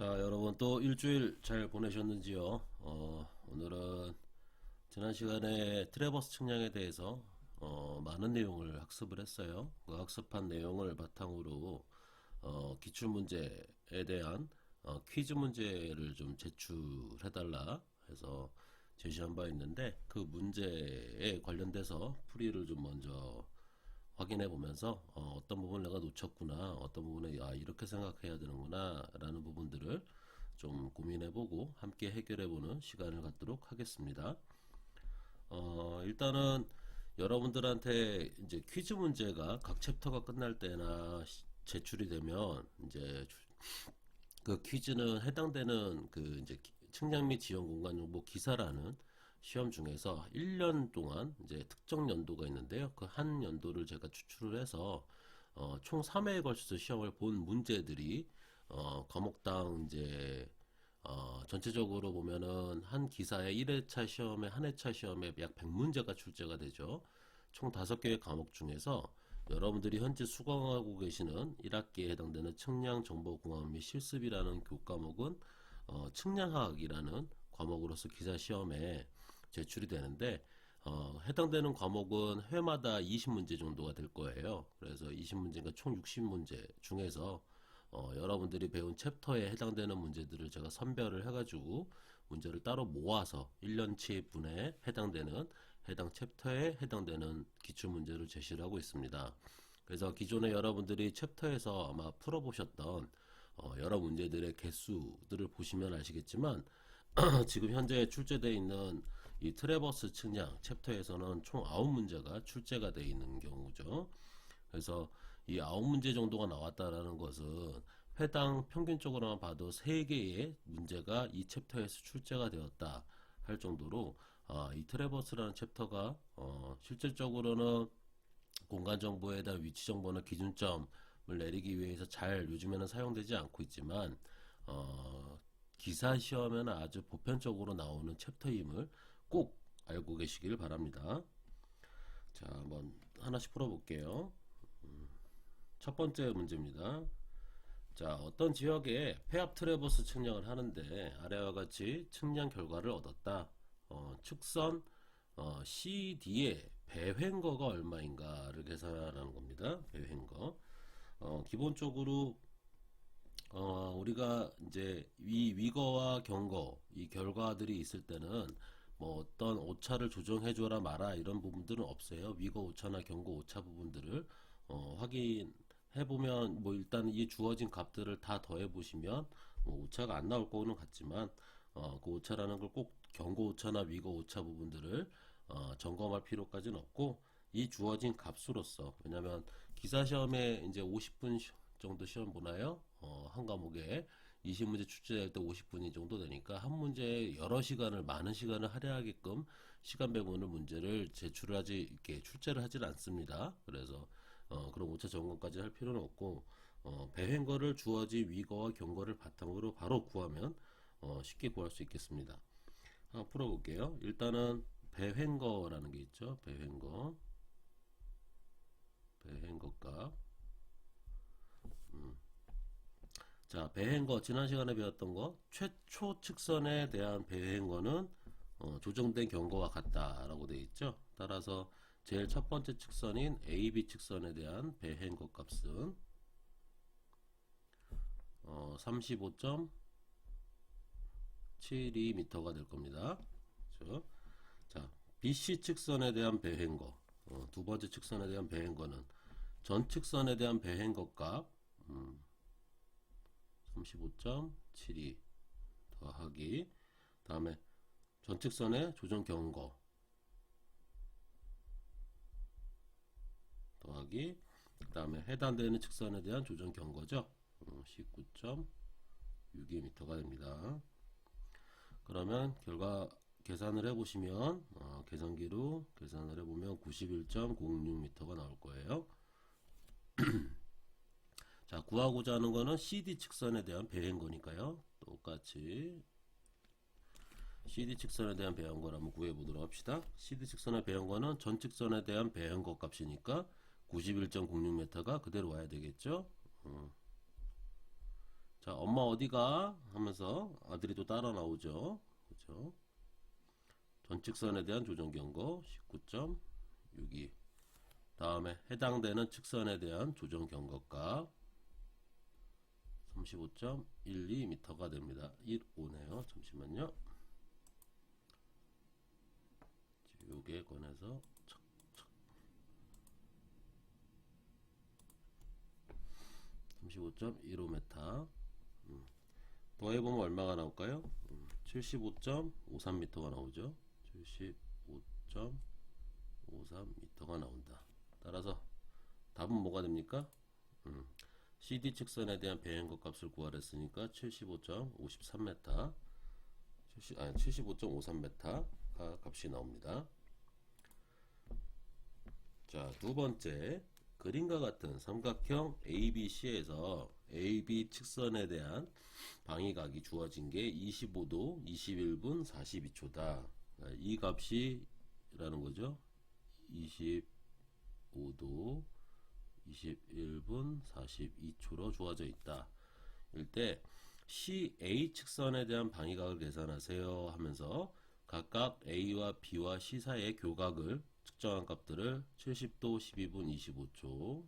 자, 여러분 또 일주일 잘 보내셨는지요? 오늘은 지난 시간에 트래버스 측량에 대해서 많은 내용을 학습을 했어요. 그 학습한 내용을 바탕으로 기출문제에 대한 퀴즈 문제를 좀 제출해달라 해서 제시한 바 있는데, 그 문제에 관련돼서 풀이를 좀 먼저 확인해 보면서 떤 부분을 내가 놓쳤구나, 어떤 부분에 이렇게 생각해야 되는구나 라는 부분들을 좀 고민해 보고 함께 해결해 보는 시간을 갖도록 하겠습니다. 일단은 여러분들한테 이제 퀴즈 문제가 각 챕터가 끝날 때나 제출이 되면 이제 그 퀴즈는 해당되는 그 이제 측량 및 지형 공간 정보 기사라는 시험 중에서 1년 동안 이제 특정 연도가 있는데요. 그 한 연도를 제가 추출을 해서 총 3회에 걸쳐서 시험을 본 문제들이 과목당 이제 전체적으로 보면은 한 기사의 1회차 시험에 한 회차 시험에 약 100문제가 출제가 되죠. 총 5개의 과목 중에서 여러분들이 현재 수강하고 계시는 1학기에 해당되는 측량정보공학 및 실습이라는 교과목은 측량학이라는 과목으로서 기사 시험에 제출이 되는데, 해당되는 과목은 회마다 20문제 정도가 될 거예요. 그래서 20문제가 총 60문제 중에서 여러분들이 배운 챕터에 해당되는 문제들을 제가 선별을 해가지고 문제를 따로 모아서 1년치 분에 해당되는 해당 챕터에 해당되는 기출문제를 제시를 하고 있습니다. 그래서 기존에 여러분들이 챕터에서 아마 풀어보셨던 여러 문제들의 개수들을 보시면 아시겠지만 지금 현재 출제되어 있는 이 트래버스 측량 챕터에서는 총 9문제가 출제가 되어 있는 경우죠. 그래서 이 9문제 정도가 나왔다라는 것은 회당 평균적으로만 봐도 3개의 문제가 이 챕터에서 출제가 되었다 할 정도로 이 트래버스라는 챕터가 실질적으로는 공간정보에 대한 위치정보나 기준점을 내리기 위해서 잘 요즘에는 사용되지 않고 있지만 기사 시험에는 아주 보편적으로 나오는 챕터임을 꼭 알고 계시길 바랍니다. 자, 한번 하나씩 풀어볼게요. 첫 번째 문제입니다. 자, 어떤 지역에 폐압 트래버스 측량을 하는데 아래와 같이 측량 결과를 얻었다. 축선 CD의 배횡거가 얼마인가를 계산하는 겁니다. 배횡거. 기본적으로 우리가 이제 이 위거와 경거 이 결과들이 있을 때는 뭐 어떤 오차를 조정해줘라 마라 이런 부분들은 없어요. 위거 오차나 경고 오차 부분들을 확인해 보면 뭐 일단 이 주어진 값들을 다 더해 보시면 뭐 오차가 안 나올 거는 같지만 그 오차라는 걸 꼭 경고 오차나 위거 오차 부분들을 점검할 필요까지는 없고, 이 주어진 값으로서, 왜냐면 기사 시험에 이제 50분 정도 시험 보나요? 한 과목에 20문제 출제할 때 50분이 정도 되니까 한 문제에 여러 시간을 많은 시간을 할애하게끔 시간 배분을 문제를 이렇게 출제를 하질 않습니다. 그래서 그런 오차 점검까지 할 필요는 없고, 배횡거를 주어진 위거와 경거를 바탕으로 바로 구하면 쉽게 구할 수 있겠습니다. 한번 풀어볼게요. 일단은 배횡거라는 게 있죠. 배횡거 값. 자, 배행거 지난 시간에 배웠던 거 최초 측선에 대한 배행거는 조정된 경거와 같다라고 되어 있죠. 따라서 제일 첫 번째 측선인 AB 측선에 대한 배행거 값은 35.72m가 될 겁니다. 그렇죠? 자, BC 측선에 대한 배행거, 두 번째 측선에 대한 배행거는 전 측선에 대한 배행거 값 35.72 더하기 다음에 전측선의 조정 경거 더하기 그 다음에 해당되는 측선에 대한 조정 경거죠. 19.62m가 됩니다. 그러면 결과 계산을 해보시면 계산기로 계산을 해보면 91.06m가 나올 거예요. 자, 구하고자 하는 거는 CD 측선에 대한 배행거니까요. 똑같이 CD 측선에 대한 배행거를 한번 구해보도록 합시다. CD 측선의 배행거는 전 측선에 대한 배행거 값이니까 91.06m가 그대로 와야 되겠죠. 자, 엄마 어디가? 하면서 아들이 또 따라 나오죠. 그죠? 전측선에 대한 조정 경고 19.62. 다음에 해당되는 측선에 대한 조정 경고값 35.12m가 됩니다. 15네요. 잠시만요. 요게 권해서 35.15m. 더해보면 얼마가 나올까요? 75.53m가 나오죠. 75.53m가 나온다. 따라서 답은 뭐가 됩니까? CD 측선에 대한 배행거 값을 구하랬으니까 75.53m, 75.53m가 값이 나옵니다. 자, 두 번째, 그림과 같은 삼각형 ABC에서 AB 측선에 대한 방위각이 주어진 게 25도, 21분, 42초다. 이 값이 라는 거죠. 25도, 21분, 42초로 주어져 있다. 일때 CA 측선에 대한 방위각을 계산하세요 하면서 각각 A와 B와 C 사이의 교각을 측정한 값들을 70도 12분 25초,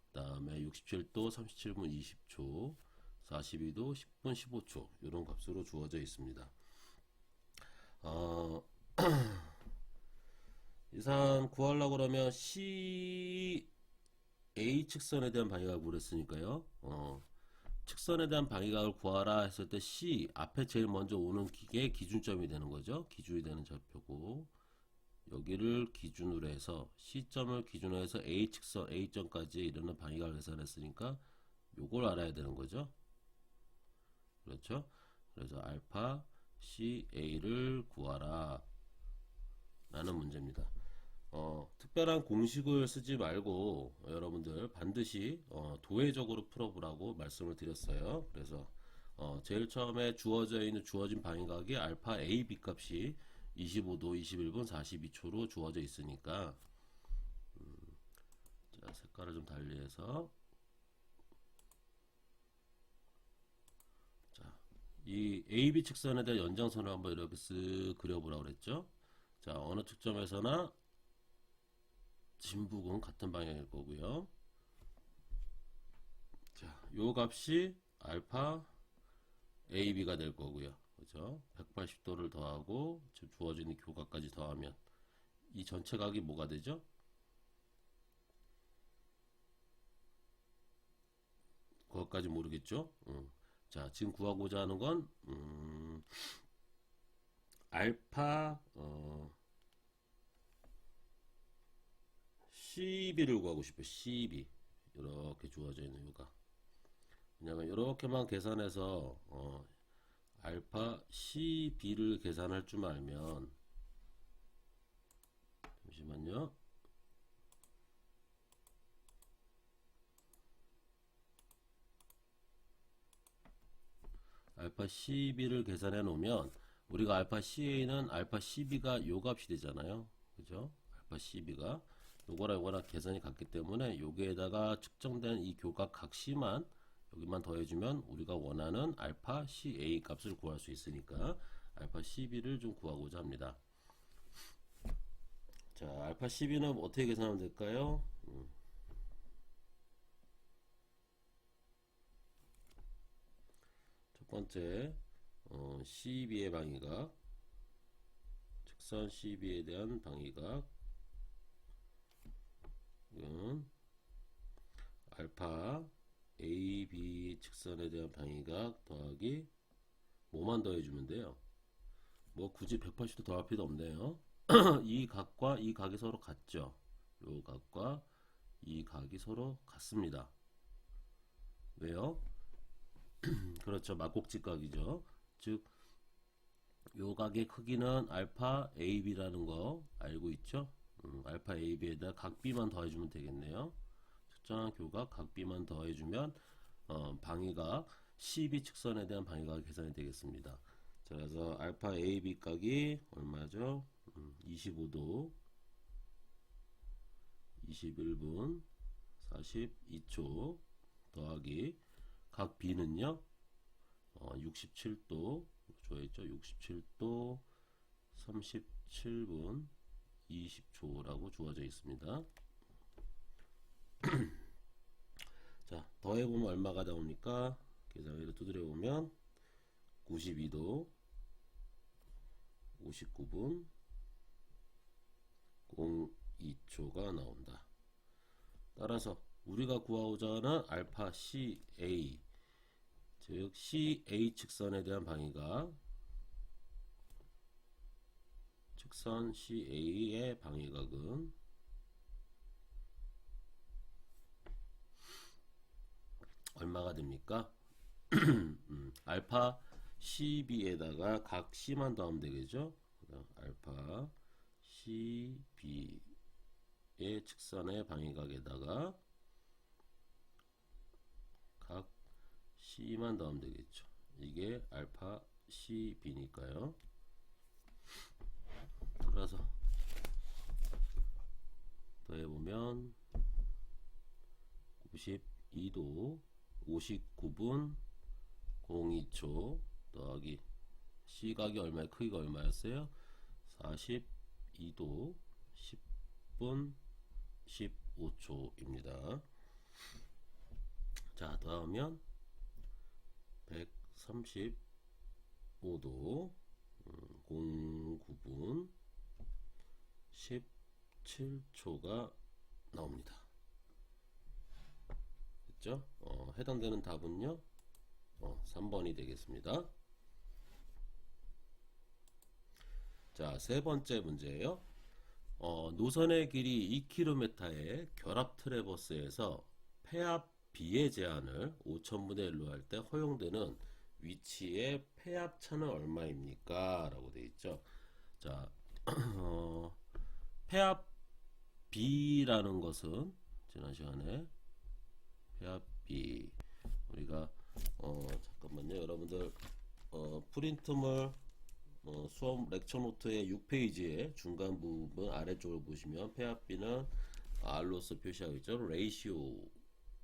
그 다음에 67도 37분 20초, 42도 10분 15초 이런 값으로 주어져 있습니다. 이상 구하려고 그러면 CA 측선에 대한 방위각을 구했으니까요. 측선에 대한 방위각을 구하라 했을 때 C 앞에 제일 먼저 오는 게 기준점이 되는 거죠. 기준이 되는 좌표고 여기를 기준으로 해서 C점을 기준으로 해서 A 측선 A점까지 이르는 방위각을 계산했으니까 요걸 알아야 되는 거죠. 그렇죠? 그래서 알파 CA를 구하라 라는 문제입니다. 특별한 공식을 쓰지 말고 여러분들 반드시 도회적으로 풀어보라고 말씀을 드렸어요. 그래서 제일 처음에 주어진 방위각이 알파 AB 값이 25도 21분 42초로 주어져 있으니까 자, 색깔을 좀 달리해서 자, 이 AB 측선에 대한 연장선을 한번 이렇게 쓱 그려보라고 그랬죠. 자, 어느 측점에서나 진북은 같은 방향일 거고요. 자, 요 값이 알파 AB가 될 거고요. 그죠? 180도를 더하고 지금 주어지는 교각까지 더하면 이 전체 각이 뭐가 되죠? 그것까지 모르겠죠? 자, 지금 구하고자 하는 건 알파 CB를 구하고 싶어요. CB 이렇게 주어져 있는 요각. 왜냐면 이렇게만 계산해서 알파 CB를 계산할 줄 알면 잠시만요. 알파 CB를 계산해 놓으면 우리가 알파 CA는 알파 CB가 요 값이 되잖아요. 그죠? 알파 CB가 요거랑 계산이 같기 때문에 여기에다가 측정된 이 교각 각시만 여기만 더해주면 우리가 원하는 알파 CA 값을 구할 수 있으니까 알파 CB를 좀 구하고자 합니다. 자, 알파 CB는 어떻게 계산하면 될까요? 첫 번째 CB의 방위각, 측선 CB에 대한 방위각 은 알파 AB 측선에 대한 방위각 더하기 뭐만 더해주면 돼요. 뭐 굳이 180도 더할 필요 없네요. 이 각과 이 각이 서로 같죠. 요 각과 이 각이 서로 같습니다. 왜요? 그렇죠. 막곡지 각이죠. 즉, 요 각의 크기는 알파 AB라는 거 알고 있죠? 알파 AB에다 각 B만 더해주면 되겠네요. 측정한 교각 각 B만 더해주면 방위각 CB 측선에 대한 방위각이 계산이 되겠습니다. 자, 그래서 알파 AB 각이 얼마죠? 25도 21분 42초 더하기 각 B는요 67도 주어있죠. 67도 37분 20초라고 주어져 있습니다. 자, 더해보면 얼마가 나옵니까? 계산기를 두드려보면 92도 59분 02초가 나온다. 따라서 우리가 구하고자 하는 알파 CA, 즉 CA 측선에 대한 방위각, 측선 CA의 방위각은 얼마가 됩니까? 알파 CB에다가 각 C만 더하면 되겠죠? 알파 CB의 측선의 방위각에다가 각 C만 더하면 되겠죠. 이게 알파 CB니까요. 따라서 더해보면 92도 59분 02초 더하기 C각이 얼마에 크기가 얼마였어요? 42도 10분 15초입니다. 자, 더하면 135도 09분 17초가 나옵니다. 됐죠? 해당되는 답은요 3번이 되겠습니다. 자, 세 번째 문제예요. 노선의 길이 2km의 결합 트래버스에서 폐압 B의 제한을 5000분의 1로 할 때 허용되는 위치의 폐압차는 얼마입니까? 라고 되어 있죠. 자, 폐압 B라는 것은 지난 시간에 폐압 B 우리가 잠깐만요. 여러분들 프린트물 수업 렉처 노트의 6페이지의 중간 부분 아래쪽을 보시면 폐압 B는 R로서 표시하고 있죠. 레이시오를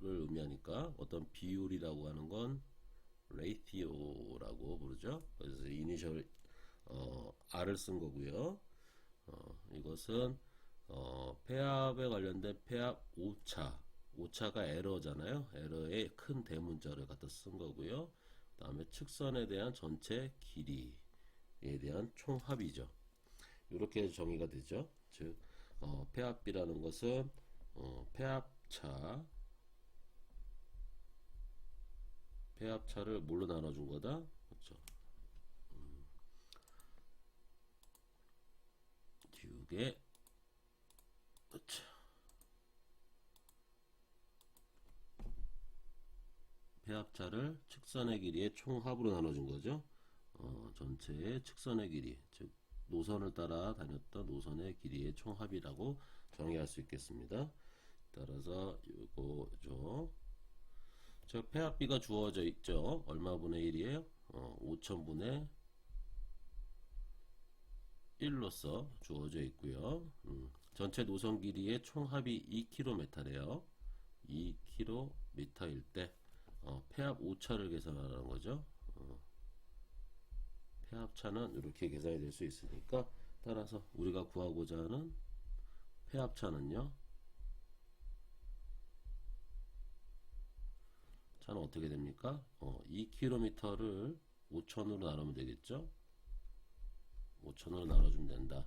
의미하니까 어떤 비율이라고 하는 건 레이티오라고 부르죠. 그래서 이니셜 R을 쓴 거고요. 이것은 폐압에 관련된 폐압 오차, 오차가 에러잖아요. 에러의 큰 대문자를 갖다 쓴 거고요. 그 다음에 측선에 대한 전체 길이에 대한 총합이죠. 이렇게 정의가 되죠. 즉 폐압비라는 것은 폐압차를 뭘로 나눠준 거다? 그렇죠. 듀게 그렇죠. 폐압차를 측선의 길이의 총합으로 나눠준 거죠. 전체의 측선의 길이, 즉 노선을 따라 다녔던 노선의 길이의 총합이라고 정의할 수 있겠습니다. 따라서 이거죠. 즉 폐압비가 주어져 있죠. 얼마 분의 1이에요? 5000분의 1로서 주어져 있고요. 전체 노선 길이의 총합이 2km래요. 2km일 때 폐압 오차를 계산하라는 거죠. 폐압차는 이렇게 계산이 될 수 있으니까 따라서 우리가 구하고자 하는 폐압차는요. 차는 어떻게 됩니까? 2km를 5000으로 나누면 되겠죠. 5000으로 나눠주면 된다.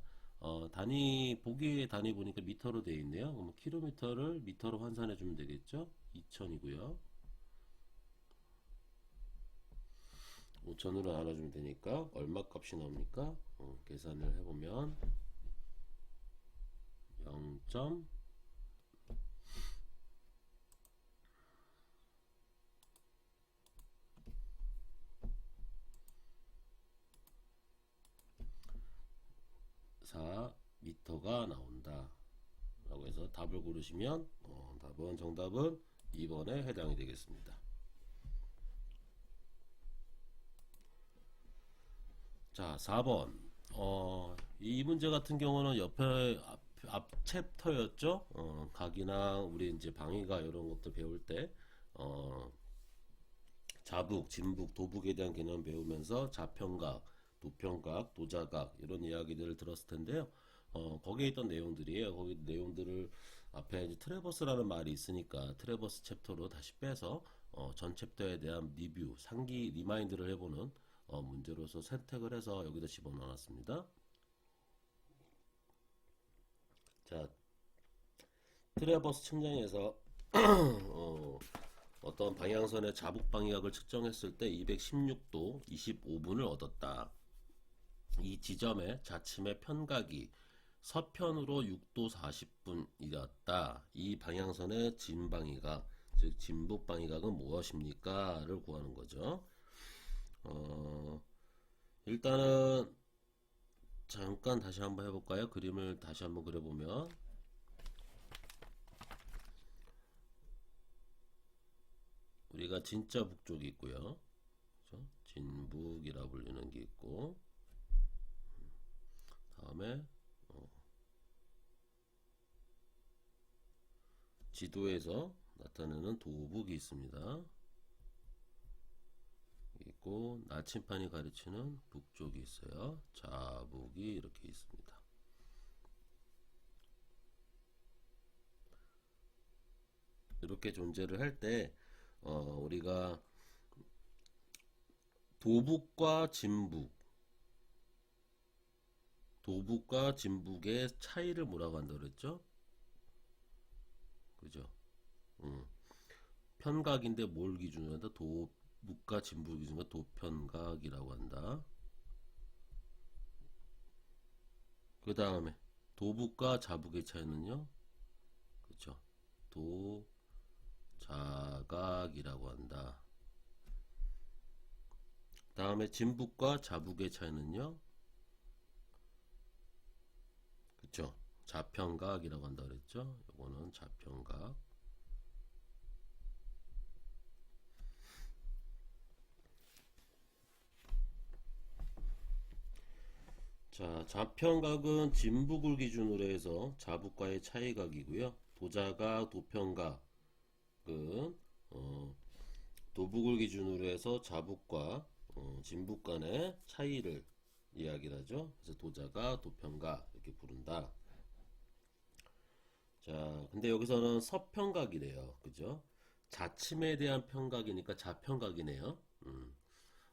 단위 보기에 단위 보니까 미터로 되어 있네요. 그럼 킬로미터를 미터로 환산해 주면 되겠죠. 2000이고요. 5000으로 나눠주면 되니까 얼마 값이 나옵니까? 계산을 해보면 0. 4m가 나온다 라고 해서 답을 고르시면 정답은 2번에 해당이 되겠습니다. 자, 4번 이 문제 같은 경우는 옆에 앞 챕터였죠. 각이나 우리 이제 방위가 이런 것도 배울 때 자북, 진북, 도북에 대한 개념 배우면서 자평각, 도평각, 도자각 이런 이야기들을 들었을 텐데요. 거기에 있던 내용들이에요. 거기 내용들을 앞에 이제 트래버스라는 말이 있으니까 트래버스 챕터로 다시 빼서 전 챕터에 대한 리뷰, 상기 리마인드를 해보는 문제로서 선택을 해서 여기다 집어넣었습니다. 자, 트래버스 측량에서 어떤 방향선의 자북 방향을 측정했을 때 216도 25분을 얻었다. 이 지점의 자침의 편각이 서편으로 6도 40분이었다. 이 방향선의 진방위각, 즉 진북 방위각은 무엇입니까?를 구하는 거죠. 일단은 잠깐 다시 한번 해볼까요? 그림을 다시 한번 그려보면 우리가 진짜 북쪽이 있고요. 그렇죠? 진북이라 불리는 게 있고 다음에 지도에서 나타내는 도북이 있습니다. 있고 나침판이 가르치는 북쪽이 있어요. 자북이 이렇게 있습니다. 이렇게 존재를 할 때 우리가 도북과 진북의 차이를 뭐라고 한다 그랬죠? 그죠? 편각인데 뭘 기준으로 한다? 도북과 진북 기준으로 도편각이라고 한다. 그 다음에 도북과 자북의 차이는요? 그죠? 도자각이라고 한다. 다음에 진북과 자북의 차이는요? 그쵸? 자평각이라고 한다 그랬죠? 이거는 자평각. 자, 자평각은 진북을 기준으로 해서 자북과의 차이각이고요. 도자각, 도평각은 도북을 기준으로 해서 자북과 진북 간의 차이를 이야기를 하죠. 그래서 도자각, 도평각 이렇게 부른다. 자, 근데 여기서는 서평각이래요. 그죠? 자침에 대한 평각이니까 자평각이네요.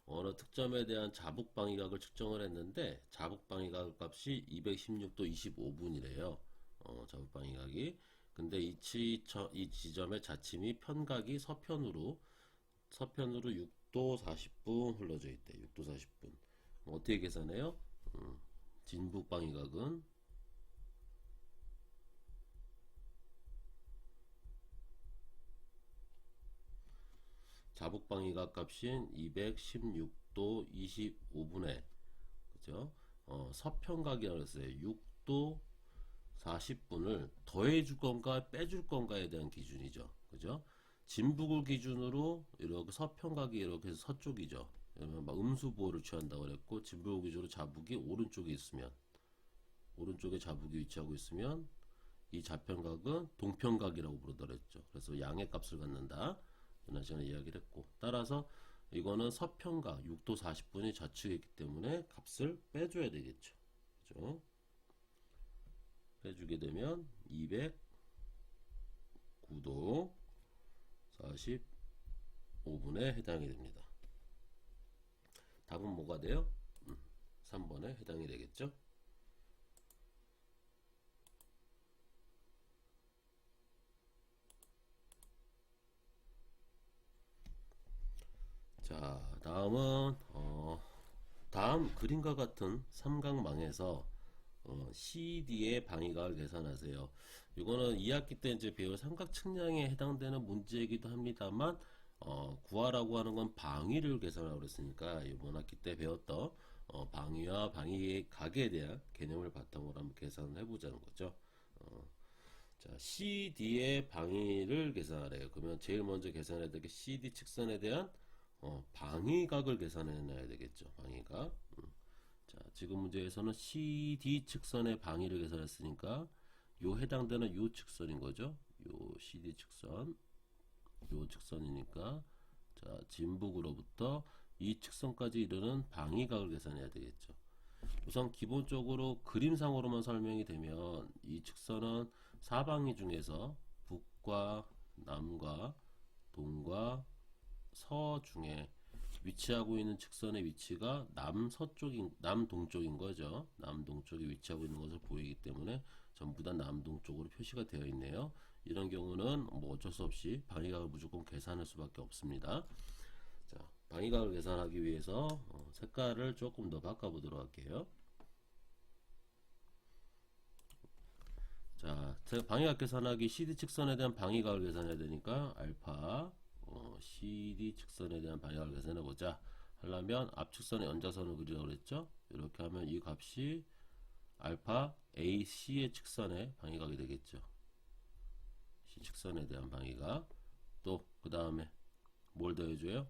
어느 특점에 대한 자북 방위각을 측정을 했는데 자북 방위각 값이 216도 25분이래요. 자북 방위각이. 근데 이 지점의 자침이 편각이 서편으로 6도 40분 흘러져 있대. 6도 40분. 어떻게 계산해요? 진북 방위각은 자북 방위각 값인 216도 25분에 그죠? 서평각이라고 했어요. 6도 40분을 더해줄 건가 빼줄 건가에 대한 기준이죠. 그죠? 진북을 기준으로 이렇게 서평각이 이렇게 해서 서쪽이죠. 그러면 막 음수보호를 취한다고 그랬고 진북을 기준으로 자북이 오른쪽에 있으면 오른쪽에 자북이 위치하고 있으면 이 자평각은 동평각이라고 부르더랬죠. 그래서 양의 값을 갖는다. 지난 시간에 이야기를 했고 따라서 이거는 서평각 6도 40분이 좌측에 있기 때문에 값을 빼줘야 되겠죠. 그죠? 빼주게 되면 209도 45분에 해당이 됩니다. 답은 뭐가 돼요? 3번에 해당이 되겠죠? 자, 다음은 다음 그림과 같은 삼각망에서 CD의 방위각을 계산하세요. 이거는 2학기 때 이제 배울 삼각 측량에 해당되는 문제이기도 합니다만 구하라고 하는 건 방위를 계산하라고 그랬으니까 이번 학기 때 배웠던 방위와 방위각에 대한 개념을 바탕으로 한번 계산을 해보자는 거죠. 자, CD의 방위를 계산하래요. 그러면 제일 먼저 계산해야 될 게 CD 측선에 대한 방위각을 계산해놔야 되겠죠. 방위각. 자, 지금 문제에서는 CD 측선의 방위를 계산했으니까 요 해당되는 요 측선인 거죠. 요 CD 측선, 요 측선이니까 자, 진북으로부터 이 측선까지 이르는 방위각을 계산해야 되겠죠. 우선 기본적으로 그림상으로만 설명이 되면 이 측선은 사방위 중에서 북과 남과 동과 서 중에 위치하고 있는 측선의 위치가 남동쪽인 거죠. 남동쪽에 위치하고 있는 것을 보이기 때문에 전부 다 남동쪽으로 표시가 되어 있네요. 이런 경우는 뭐 어쩔 수 없이 방위각을 무조건 계산할 수밖에 없습니다. 자, 방위각을 계산하기 위해서 색깔을 조금 더 바꿔보도록 할게요. 자, 방위각 계산하기 CD 측선에 대한 방위각을 계산해야 되니까 알파 CD 측선에 대한 방향을 계산해 보자 하려면 앞측선에 연좌선을 그리라고 그랬죠. 이렇게 하면 이 값이 알파 AC의 측선의 방위각이 되겠죠. C 측선에 대한 방위각. 또 그 다음에 뭘 더해줘요?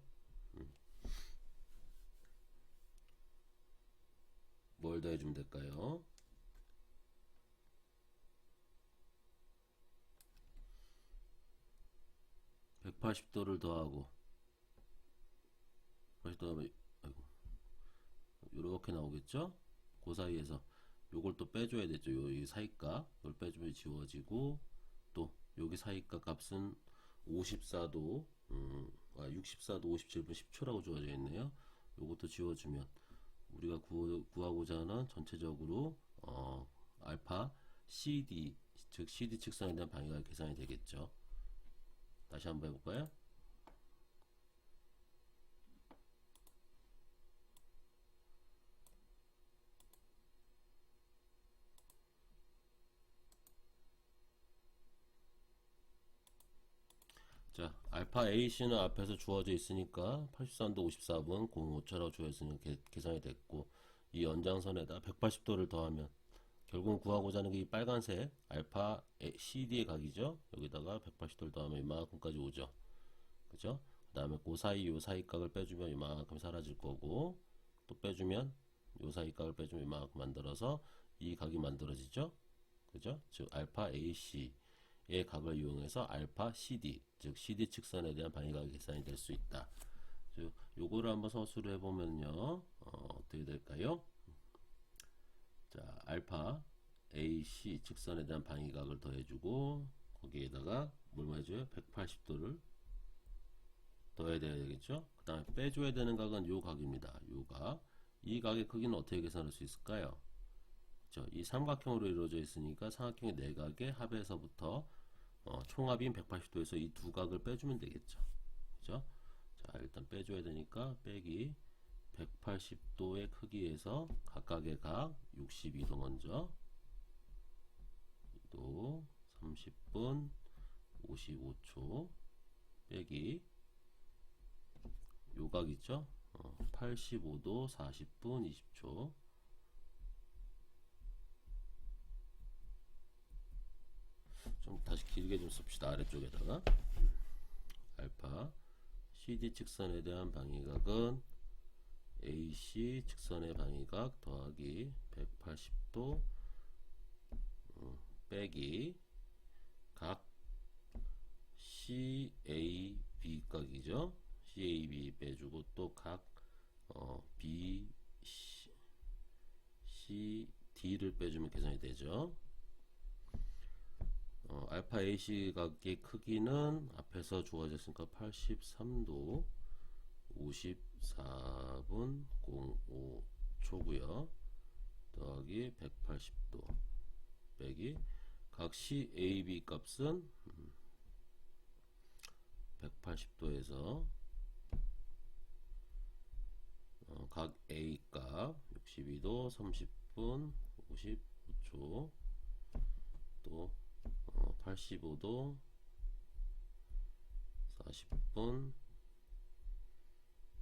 뭘 더해주면 될까요? 180도를 더하고 180도 하면 아이고, 이렇게 나오겠죠? 그 사이에서 요걸 또 빼줘야 되죠. 요 사이값 이걸 빼주면 지워지고, 또 여기 사이값 값은 54도 64도 57분 10초라고 주어져 있네요. 요것도 지워주면 우리가 구하고자 하는 전체적으로 알파 CD 즉 CD 측선에 대한 방위가 계산이 되겠죠. 다시 한번 해볼까요? 자, 알파 AC는 앞에서 주어져 있으니까 83도 54분 05초라고 주어 있으니까 계산이 됐고, 이 연장선에다 180도를 더하면 결국 구하고자 하는 게 이 빨간색 알파 CD의 각이죠. 여기다가 180도를 더하면 이만큼까지 오죠. 그죠? 그 다음에 그 사이 요 사이 각을 빼주면 이만큼 사라질 거고, 또 빼주면 요 사이 각을 빼주면 이만큼 만들어서 이 각이 만들어지죠. 그죠? 즉 알파 AC의 각을 이용해서 알파 CD 즉 CD 측선에 대한 방위각이 계산이 될 수 있다. 즉 요거를 한번 서술을 해보면요, 어떻게 될까요? 자, 알파 AC 직선에 대한 방위각을 더해주고 거기에다가 뭘 해줘요? 180도를 더해야 되겠죠? 그 다음에 빼줘야 되는 각은 요 각입니다. 요 각. 이 각의 크기는 어떻게 계산할 수 있을까요? 그렇죠? 이 삼각형으로 이루어져 있으니까 삼각형의 내각의 합에서부터 총합인 180도에서 이 두 각을 빼주면 되겠죠. 그죠? 자, 일단 빼줘야 되니까 빼기 180도의 크기에서 각각의 각 62도 먼저, 또 30분 55초 빼기 요각 있죠? 85도 40분 20초. 좀 다시 길게 좀 씁시다. 아래쪽에다가 알파 CD 측선에 대한 방위각은 AC 측선의 방위각 더하기 180도 빼기 각 CAB 각이죠. CAB 빼주고 또 각 B, C, D를 빼주면 계산이 되죠. 알파 AC 각의 크기는 앞에서 주어졌으니까 83도 54분 05초고요. 더하기 180도 빼기 각 CAB 값은 180도에서 각 A 값 62도 30분 55초, 또 85도 40분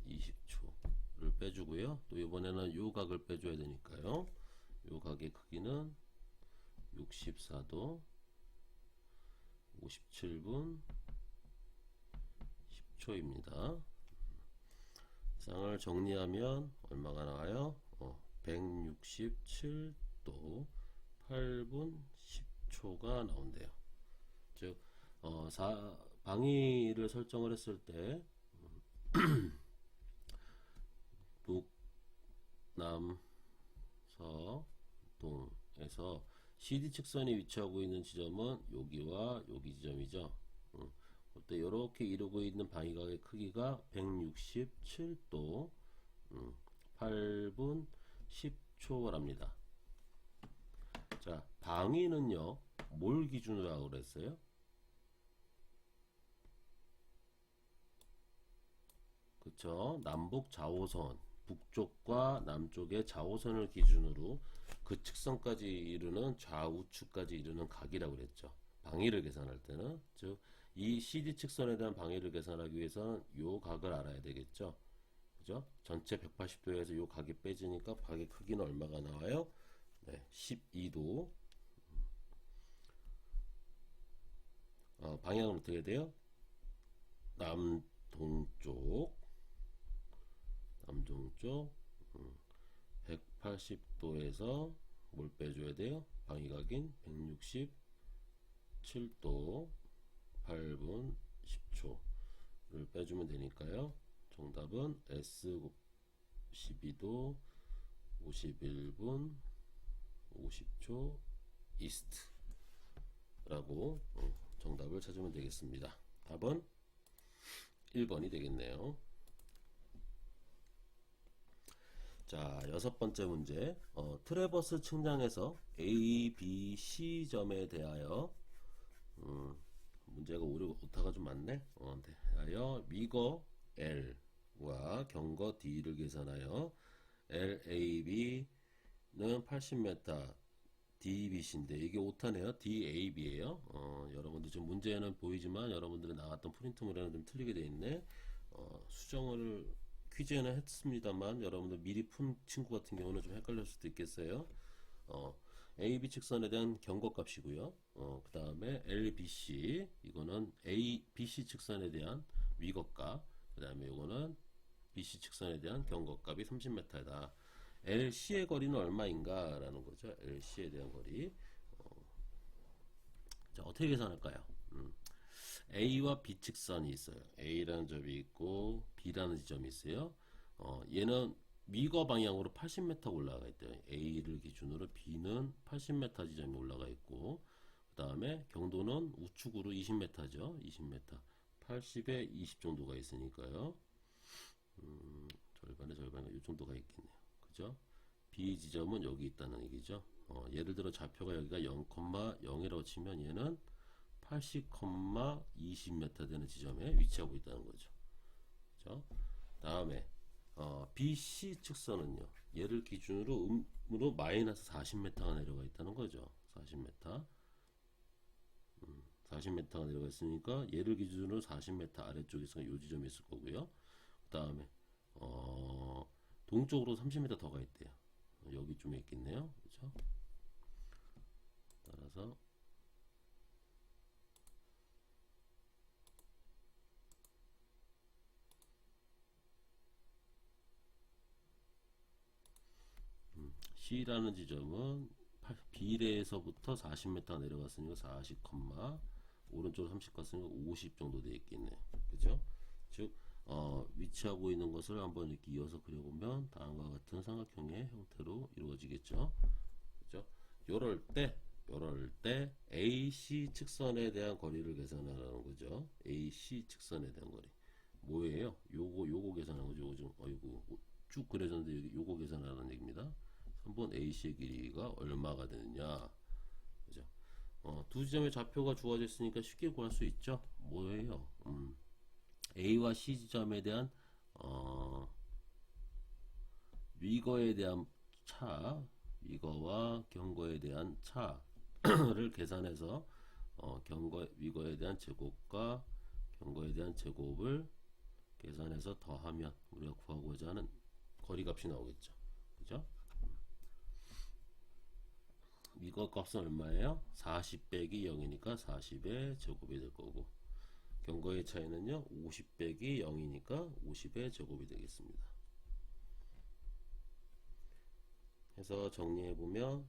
20초를 빼주고요. 또 이번에는 요 각을 빼줘야 되니까요. 요 각의 크기는 64도 57분 10초입니다. 쌍을 정리하면 얼마가 나와요? 167도 8분 10초가 나온대요. 즉 방위를 설정을 했을 때 북, 남, 서, 동에서 CD 측선이 위치하고 있는 지점은 여기와 여기 지점이죠. 그때 이렇게 이루고 있는 방위각의 크기가 167도, 8분 10초랍니다. 자, 방위는요, 뭘 기준으로 하고 그랬어요? 그쵸? 남북 좌호선, 북쪽과 남쪽의 좌호선을 기준으로 그 측선까지 이루는 좌우측까지 이루는 각이라고 그랬죠. 방위를 계산할 때는, 즉, 이 CD 측선에 대한 방위를 계산하기 위해서는 요 각을 알아야 되겠죠. 그죠? 전체 180도에서 요 각이 빼지니까 각의 크기는 얼마가 나와요? 네, 12도. 방향은 어떻게 돼요? 남동쪽, 남동쪽 180도에서 뭘 빼줘야 돼요? 방위각인 167도 8분 10초를 빼주면 되니까요. 정답은 S 12도 51분 50초 이스트라고 정답을 찾으면 되겠습니다. 답은 1번이 되겠네요. 자, 여섯 번째 문제. 트래버스 측량에서 A, B, C 점에 대하여 문제가 오타가 좀 많네. 대하여 미거 L과 경거 D를 계산하여 LAB는 80m, DBC인데 이게 오타네요. DAB예요. 여러분들 지금 문제는 보이지만 여러분들이 나왔던 프린트물에는 좀 틀리게 되어 있네. 수정을 퀴즈에는 했습니다만 여러분들 미리 푼 친구 같은 경우는 좀 헷갈릴 수도 있겠어요. AB 측선에 대한 경거값이고요. 그 다음에 LBC 이거는 ABC 측선에 대한 위거값. 그 다음에 이거는 BC 측선에 대한 경거값이 30m다. LC의 거리는 얼마인가 라는 거죠. LC에 대한 거리. 자, 어떻게 계산할까요? A와 B 측선이 있어요. A라는 점이 있고 B라는 지점이 있어요. 얘는 미거 방향으로 80m 올라가 있대요. A를 기준으로 B는 80m 지점이 올라가 있고 그 다음에 경도는 우측으로 20m죠. 20m. 80에 20 정도가 있으니까요. 절반에 이 정도가 있겠네요. 그죠? B 지점은 여기 있다는 얘기죠. 예를 들어 좌표가 여기가 0,0이라고 치면 얘는 80,20m 되는 지점에 위치하고 있다는 거죠. 그죠? 다음에 BC 측선은요. 얘를 기준으로 음으로 마이너스 40m가 내려가 있다는 거죠. 40m. 40m가 내려가 있으니까 얘를 기준으로 40m 아래쪽에 있으니까 요 지점이 있을 거고요. 그 다음에 동쪽으로 30m 더 가 있대요. 여기쯤에 있겠네요. 그죠? 따라서 C라는 지점은 B래에서부터 40m 내려갔으니까 40, 오른쪽으로 30 갔으니까 50 정도 되어 있겠네요. 그죠? 즉 위치하고 있는 것을 한번 이렇게 이어서 그려보면 다음과 같은 삼각형의 형태로 이루어지겠죠. 그죠? 요럴 때 AC 측선에 대한 거리를 계산하라는 거죠. AC 측선에 대한 거리. 뭐예요? 요거 계산하는 거죠. 요즘 어이구 쭉 그려졌는데 요거 계산하라는 얘기입니다. 3번 AC의 길이가 얼마가 되느냐. 그죠? 두 지점의 좌표가 주어져 있으니까 쉽게 구할 수 있죠. 뭐예요? A와 C 지점에 대한 위거에 대한 차, 위거와 경거에 대한 차를 계산해서 위거에 대한 제곱과 경거에 대한 제곱을 계산해서 더하면 우리가 구하고자 하는 거리값이 나오겠죠. 그죠? 위거 값은 얼마예요? 40 빼기 0이니까 40의 제곱이 될 거고 경거의 차이는요 50 빼기 0이니까 50의 제곱이 되겠습니다. 해서 정리해보면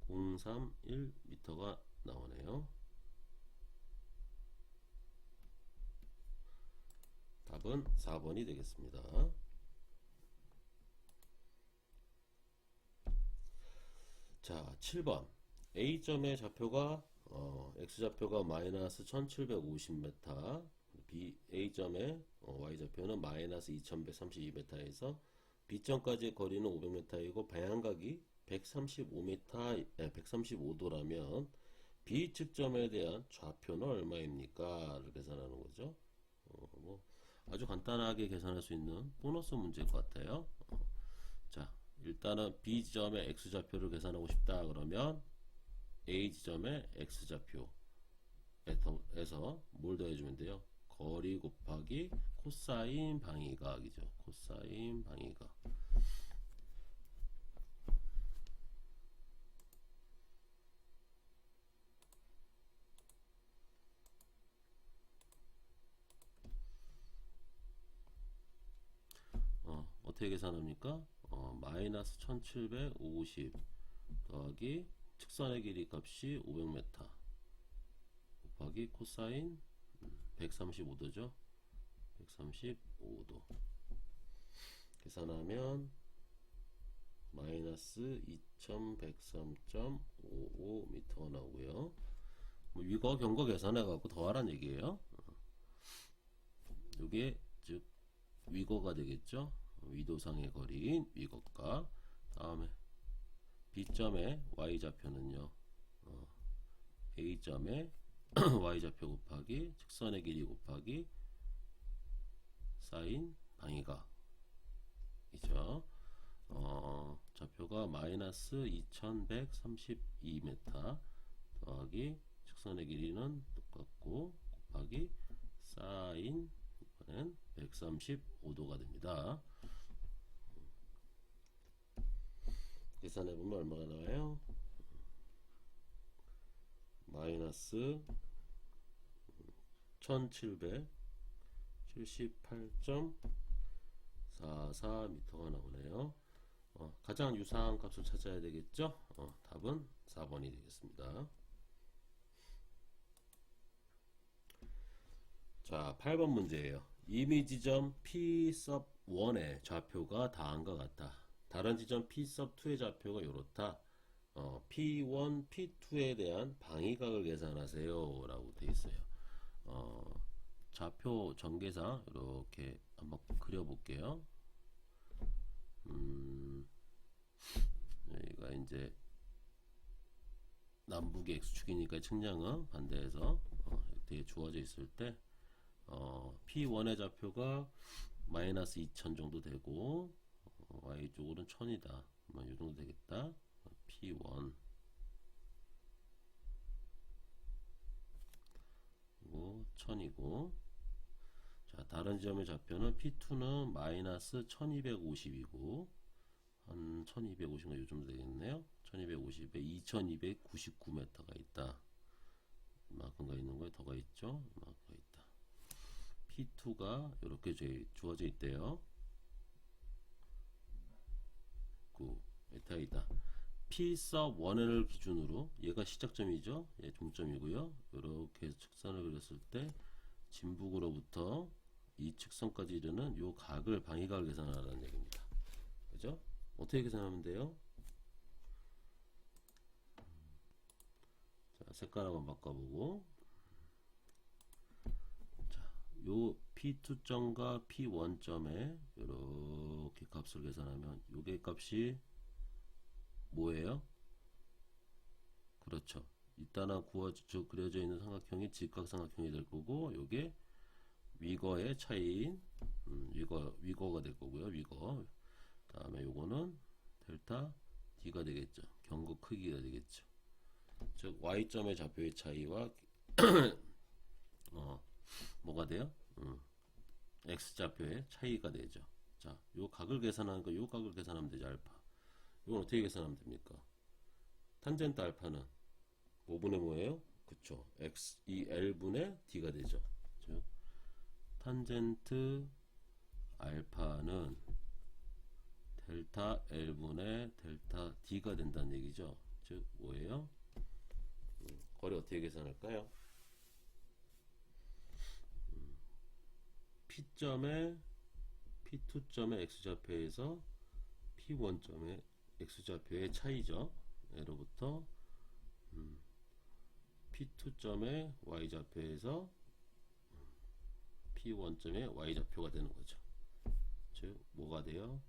64.031m가 나오네요. 답은 4번이 되겠습니다. 자, 7번. A점의 좌표가 X좌표가 마이너스 1750m, A점의 Y좌표는 마이너스 2132m에서 B점까지의 거리는 500m이고 방향각이 135도라면 B 측점에 대한 좌표는 얼마입니까? 를 계산하는 거죠. 뭐 아주 간단하게 계산할 수 있는 보너스 문제일 것 같아요. 자, 일단은 B 지점의 X좌표를 계산하고 싶다 그러면 A 지점의 X좌표에서 뭘 더해주면 돼요? 거리 곱하기 코사인 방위각이죠. 코사인 방위각. 어떻게 계산합니까? 마이너스 1750 더하기 측선의 길이 값이 500m 곱하기 코사인 135도죠. 135도 계산하면 마이너스 2103.55m가 나오고요. 뭐 위거 경거 계산해 갖고 더하란 얘기예요. 이게 즉 위거가 되겠죠. 위도상의 거리인 위거가. 다음에 B점의 Y좌표는요, A점의 Y좌표 곱하기 측선의 길이 곱하기 사인 방위각이죠. 좌표가 마이너스 2132m 더하기 측선의 길이는 똑같고 곱하기 사인 이번엔 135도가 됩니다. 계산해보면 얼마가 나와요? 마이너스 1778.44m가 나오네요. 가장 유사한 값을 찾아야 되겠죠? 답은 4번이 되겠습니다. 자, 8번 문제예요. 이미 지점 P sub 1의 좌표가 다음과 같다. 다른 지점 P sub 2의 좌표가 이렇다. P1, P2에 대한 방위각을 계산하세요 라고 되어 있어요. 좌표 전개상 이렇게 한번 그려볼게요. 여기가 이제 남북의 X축이니까 측량은 반대해서 이렇게 주어져 있을 때 P1의 좌표가 마이너스 2000 정도 되고 Y쪽으로는 1000이다. 이 정도 되겠다. P1 그리고 1000이고, 자, 다른 지점의 좌표는 P2는 마이너스 1250이고 한 1250가 요 정도 되겠네요. 1250에 2299m가 있다. 이만큼가 있는 거에 더가 있죠. 이만큼가 있다. P2가 이렇게 주어져 있대요. 메타이다. P sub 1을 기준으로 얘가 시작점이죠. 얘 종점이고요. 이렇게 측선을 그렸을 때 진북으로부터 이 측선까지 이르는 요 각을 방위각을 계산하라는 얘기입니다. 그죠? 어떻게 계산하면 돼요? 자, 색깔 한번 바꿔보고, 자, 요 P2점과 P1점에 이렇게 값을 계산하면 요게 값이 뭐예요? 그렇죠. 일단은 그려져 있는 삼각형이 직각삼각형이 될 거고, 요게 위거의 차이인 위거가 될 거고요. 위거. 다음에 요거는 델타 D가 되겠죠. 경거 크기가 되겠죠. 즉 Y점의 좌표의 차이와 뭐가 돼요? X좌표의 차이가 되죠. 자, 요 각을 계산하는 거, 요 각을 계산하면 되죠. 알파. 이건 어떻게 계산하면 됩니까? 탄젠트 알파는 5분의 뭐예요? 그쵸. X, 이 L분의 D가 되죠. 즉, 탄젠트 알파는 델타 L분의 델타 D가 된다는 얘기죠. 즉, 뭐예요? 거리 어떻게 계산할까요? P점의 P2점의 x좌표에서 P1점의 x좌표의 차이죠. 예로부터 P2점의 y좌표에서 P1점의 y좌표가 되는 거죠. 즉 뭐가 돼요?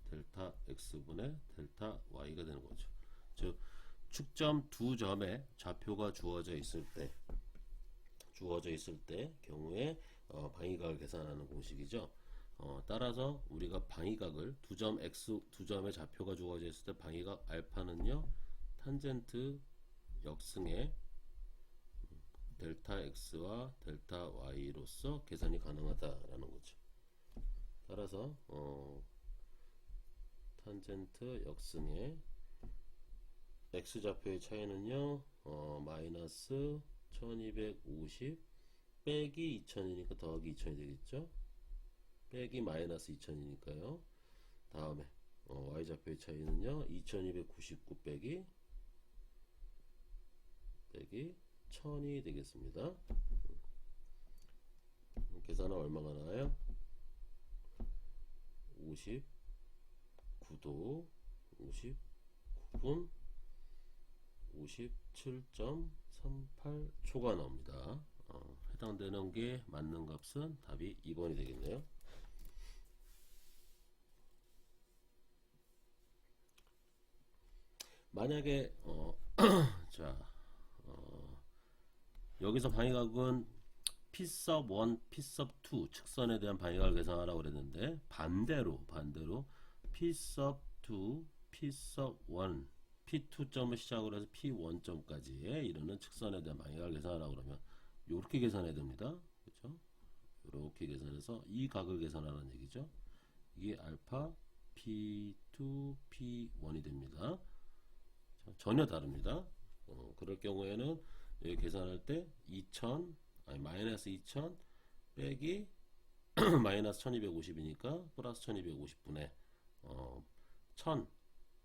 델타 x분의 델타 y가 되는 거죠. 즉 축점 두 점의 좌표가 주어져 있을 때 경우에 방위각을 계산하는 공식이죠. 따라서 우리가 방위각을 두 점의 좌표가 주어져 있을 때 방위각 알파는요 탄젠트 역승의 델타 x와 델타 y로서 계산이 가능하다라는 거죠. 따라서 탄젠트 역승의 x좌표의 차이는요 마이너스 1250 빼기 2000이니까 더하기 2000이 되겠죠. 빼기 마이너스 2000이니까요. 다음에 y좌표의 차이는요 2299 빼기 1000이 되겠습니다. 계산은 얼마가 나와요? 59도 59분 57.38초가 나옵니다. 해당되는 게 맞는 값은 답이 2번이 되겠네요. 만약에 자 여기서 방위각은 P sub 1, P sub 2 측선에 대한 방위각을 계산하라고 그랬는데 반대로 P sub 2, P sub 1, P2점을 시작으로 해서 P1점까지에 이르는 측선에 대한 방위각을 계산하라고 그러면 이렇게 계산해야 됩니다. 그렇죠? 이렇게 계산해서 이 각을 계산하라는 얘기죠. 이게 알파 P2, P1이 됩니다. 자, 전혀 다릅니다. 그럴 경우에는 여기 계산할 때 2000 아니 마이너스 2000 빼기 마이너스 1250이니까 플러스 1250분의 1000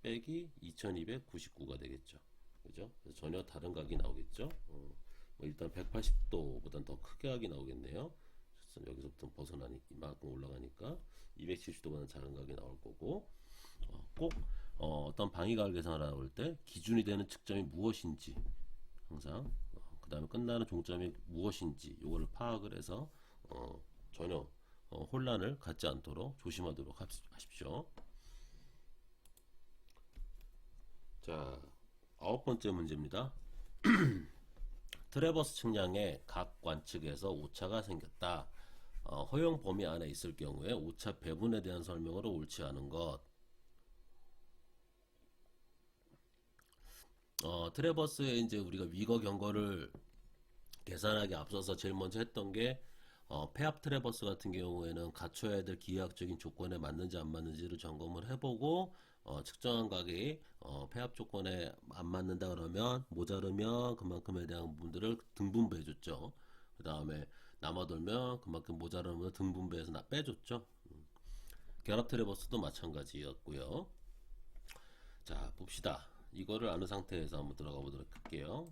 빼기 2299가 되겠죠. 그죠? 그래서 전혀 다른 각이 나오겠죠. 뭐 일단 180도보다는 더 크게 각이 나오겠네요. 여기서부터 벗어나니 이만큼 올라가니까 270도보다는 작은 각이 나올 거고 꼭 어떤 방위각을 계산하라고 할 때 기준이 되는 측점이 무엇인지 항상 그 다음에 끝나는 종점이 무엇인지 요거를 파악을 해서 전혀 혼란을 갖지 않도록 조심하도록 하십시오. 자, 9번째 문제입니다. 트래버스 측량의 각 관측에서 오차가 생겼다. 허용 범위 안에 있을 경우에 오차 배분에 대한 설명으로 옳지 않은 것. 트래버스에 이제 우리가 위거 경거를 계산하기 앞서서 제일 먼저 했던 게 폐압 트래버스 같은 경우에는 갖춰야 될 기하학적인 조건에 맞는지 안 맞는지를 점검을 해보고 측정한 각이 폐압 조건에 안 맞는다 그러면 모자르면 그만큼에 대한 부분들을 등분배해 줬죠. 그 다음에 남아돌면 그만큼 모자르면 등분배해서 빼줬죠. 결합 트래버스도 마찬가지였고요. 자, 봅시다. 이거를 아는 상태에서 한번 들어가 보도록 할게요.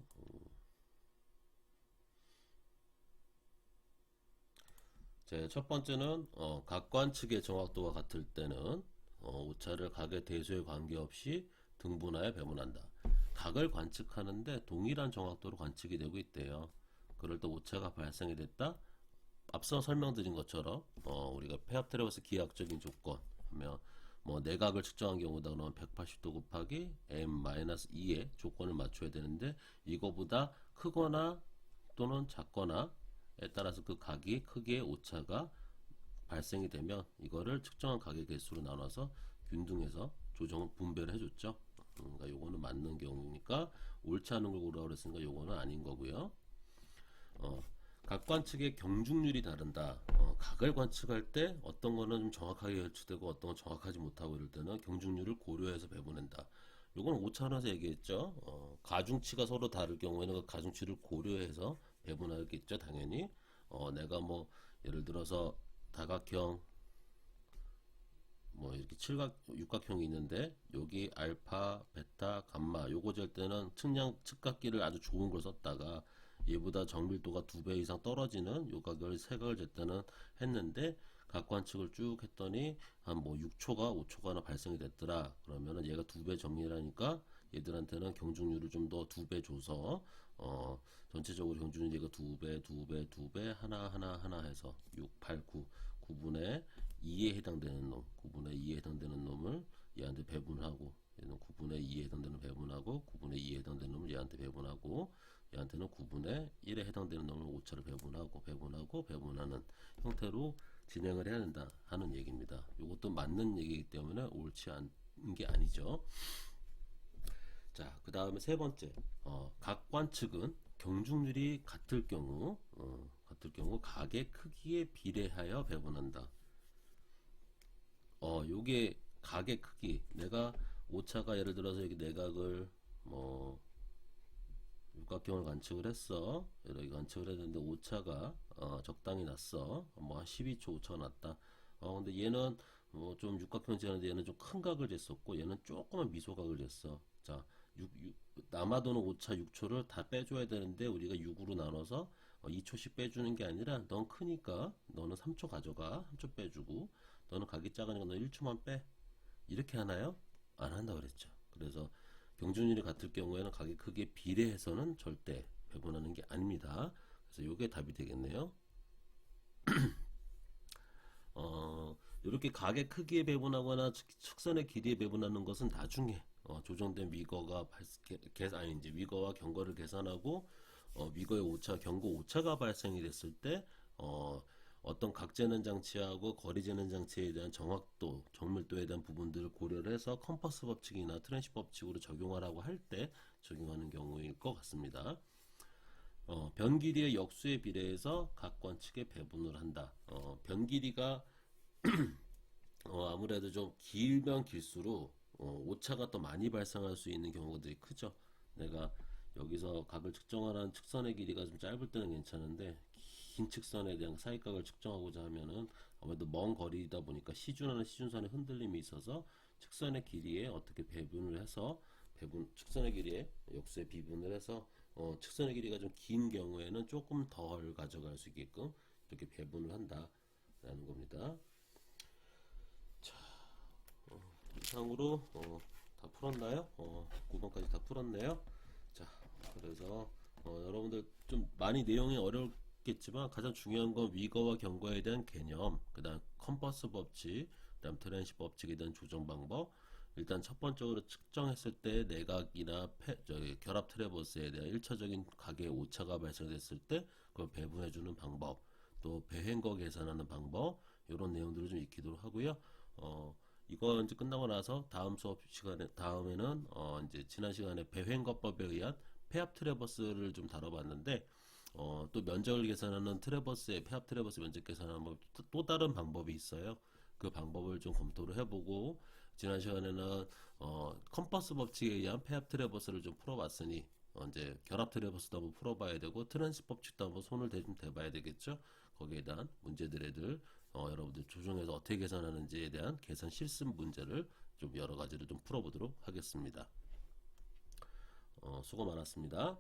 제 첫 번째는 각 관측의 정확도가 같을 때는 오차를 각의 대수에 관계없이 등분하여 배분한다. 각을 관측하는데 동일한 정확도로 관측이 되고 있대요. 그럴 때 오차가 발생이 됐다. 앞서 설명드린 것처럼 우리가 폐압 트래버스 기하학적인 조건 하면 뭐 내각을 측정한 경우다 그러면 180도 곱하기 m-2의 조건을 맞춰야 되는데 이거보다 크거나 또는 작거나 에 따라서 그 각이 크기의 오차가 발생이 되면 이거를 측정한 각의 개수로 나눠서 균등해서 조정 분배를 해줬죠. 그러니까 요거는 맞는 경우니까 옳지 않은 걸 고르라고 그랬으니까 요거는 아닌 거고요. 각 관측의 경중률이 다른다. 각을 관측할 때 어떤 거는 좀 정확하게 결출되고 어떤 건 정확하지 못하고 이럴 때는 경중률을 고려해서 배분한다. 요건 오차원에서 얘기했죠. 가중치가 서로 다를 경우에는 그 가중치를 고려해서 배분하겠죠. 당연히 내가 뭐 예를 들어서 다각형 뭐 이렇게 육각형이 있는데 여기 알파, 베타, 감마 요거 잴 때는 측량 측각기를 아주 좋은 걸 썼다가 얘보다 정밀도가 2배 이상 떨어지는 요 각을 세 각을 쟀다는 했는데 각 관측을 쭉 했더니 한 뭐 6초가 5초가나 발생이 됐더라. 그러면은 얘가 2배 정밀하니까 얘들한테는 경중률을 좀 더 2배 줘서 전체적으로 경중률이 2배 하나 해서 6, 8, 9분의 2에 해당되는 놈, 9분의 2에 해당되는 놈을 얘한테 배분하고, 얘는 9분의 2에 해당되는 배분하고, 9분의 2에 해당되는 놈을 얘한테 배분하고, 얘한테는 9분의 1에 해당되는 놈을 오차를 배분하는 형태로 진행을 해야 된다 하는 얘기입니다. 이것도 맞는 얘기이기 때문에 옳지 않은 게 아니죠. 자, 그 다음에 세 번째, 각 관측은 경중률이 같을 경우 각의 크기에 비례하여 배분한다. 요게 각의 크기, 내가 오차가 예를 들어서 여기 내각을 뭐 육각형을 관측을 했어. 이렇게 관측을 했는데 오차가 적당히 났어. 뭐 한 12초 오차가 났다. 근데 얘는 뭐 좀 육각형 재는데 얘는 좀 큰 각을 쟀었고 얘는 조그만 미소각을 쟀어. 자, 남아도는 오차 6초를 다 빼줘야 되는데 우리가 6으로 나눠서 2초씩 빼주는 게 아니라 넌 크니까 너는 3초 가져가. 3초 빼주고 너는 각이 작으니까 너 1초만 빼. 이렇게 하나요? 안 한다 그랬죠. 그래서 경중률이 같을 경우에는 각의 크기에 비례해서는 절대 배분하는 게 아닙니다. 그래서 이게 답이 되겠네요. 이렇게 각의 크기에 배분하거나 측선의 길이에 배분하는 것은 나중에 조정된 위거가 이제 위거와 경거를 계산하고 위거의 오차, 경고 오차가 발생이 됐을 때 어떤 각 재는 장치하고 거리 재는 장치에 대한 정확도, 정밀도에 대한 부분들을 고려를 해서 컴퍼스 법칙이나 트랜시 법칙으로 적용하라고 할 때 적용하는 경우일 것 같습니다. 변 길이의 역수에 비례해서 각 관측에 배분을 한다. 변 길이가 아무래도 좀 길면 길수록 오차가 더 많이 발생할 수 있는 경우들이 크죠. 내가 여기서 각을 측정하는 측선의 길이가 좀 짧을 때는 괜찮은데 긴 측선에 대한 사이각을 측정하고자 하면은 아무래도 먼 거리이다 보니까 시준하는 시준선의 흔들림이 있어서 측선의 길이에 어떻게 배분을 해서 측선의 길이에 역수에 비분을 해서 측선의 길이가 좀 긴 경우에는 조금 덜 가져갈 수 있게끔 이렇게 배분을 한다라는 겁니다. 자, 이상으로 다 풀었나요? 9번까지 다 풀었네요. 자, 그래서 여러분들 좀 많이 내용이 어렵겠지만 가장 중요한 건 위거와 경거에 대한 개념, 그 다음 컴퍼스 법칙, 그 다음 트랜시 법칙에 대한 조정 방법. 일단 첫 번째로 측정했을 때 내각이나 결합 트래버스에 대한 1차적인 각의 오차가 발생됐을 때 그걸 배분해주는 방법, 또 배행거 계산하는 방법, 이런 내용들을 좀 익히도록 하고요. 이거 이제 끝나고 나서 다음 수업 시간에 다음에는 이제 지난 시간에 배행거법에 의한 폐압 트래버스를 좀 다뤄봤는데 또 면적을 계산하는 트래버스의 폐압 트래버스 면적 계산하는 또 다른 방법이 있어요. 그 방법을 좀 검토를 해보고 지난 시간에는 컴퍼스 법칙에 의한 폐압 트래버스를 좀 풀어봤으니 이제 결합 트래버스도 한번 풀어봐야 되고 트랜스 법칙도 한번 손을 좀 대봐야 되겠죠. 거기에 대한 문제들에 여러분들 조정해서 어떻게 계산하는지에 대한 계산 실습 문제를 좀 여러 가지를 좀 풀어보도록 하겠습니다. 수고 많았습니다.